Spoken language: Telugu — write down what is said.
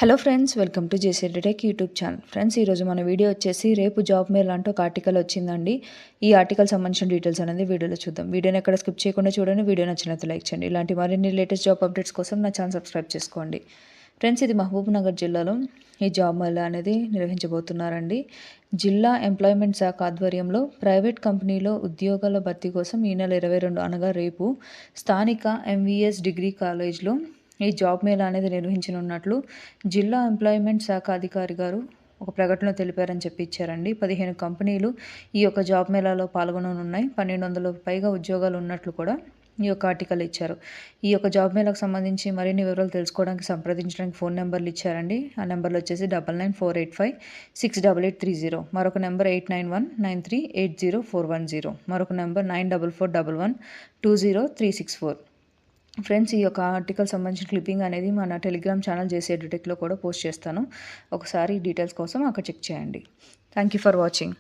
Hello friends, welcome to JC tech YouTube channel. Friends, ఈరోజు మన వీడియో వచ్చేసి రేపు జాబ్ మేల్ అంటూ ఒక ఆర్టికల్ వచ్చిందండి. ఈ ఆర్టికల్ సంబంధించిన డీటెయిల్స్ అనేది వీడియోలో చూద్దాం. వీడియోని ఎక్కడ స్కిప్ చేయకుండా చూడండి. వీడియో నచ్చినట్టు లైక్ చేయండి. ఇలాంటి మరిన్ని లేటెస్ట్ జాబ్ అప్డేట్స్ కోసం నా ఛానల్ సబ్స్క్రైబ్ చేసుకోండి. ఫ్రెండ్స్, ఇది మహబూబ్నగర్ జిల్లాలో ఈ జాబ్ మేళ అనేది నిర్వహించబోతున్నారండి. జిల్లా ఎంప్లాయ్మెంట్ శాఖ ఆధ్వర్యంలో ప్రైవేట్ కంపెనీలో ఉద్యోగాల భర్తీ కోసం ఈ నెల 22 అనగా రేపు స్థానిక ఎంవీఎస్ డిగ్రీ కాలేజ్లో ఈ జాబ్ మేళా అనేది నిర్వహించనున్నట్లు జిల్లా ఎంప్లాయ్మెంట్ శాఖ అధికారి గారు ఒక ప్రకటనలో తెలిపారని చెప్పి ఇచ్చారండి. 15 కంపెనీలు ఈ యొక్క జాబ్ మేళాలో పాల్గొననున్నాయి. 1200 పైగా ఉద్యోగాలు ఉన్నట్లు కూడా ఈ యొక్క ఆర్టికల్ ఇచ్చారు. ఈ యొక్క జాబ్ మేళాకు సంబంధించి మరిన్ని వివరాలు తెలుసుకోవడానికి సంప్రదించడానికి ఫోన్ నెంబర్లు ఇచ్చారండి. ఆ నెంబర్లు వచ్చేసి 9948568830, మరొక నెంబర్ 8919380410, మరొక నెంబర్ 9441120364. ఫ్రెండ్స్, ఈ యొక్క ఆర్టికల్ సంబంధించిన క్లిప్పింగ్ అనేది మన టెలిగ్రామ్ ఛానల్ జేసీ టెక్లో కూడా పోస్ట్ చేస్తాను. ఒకసారి డీటెయిల్స్ కోసం అక్కడ చెక్ చేయండి. Thank you for watching.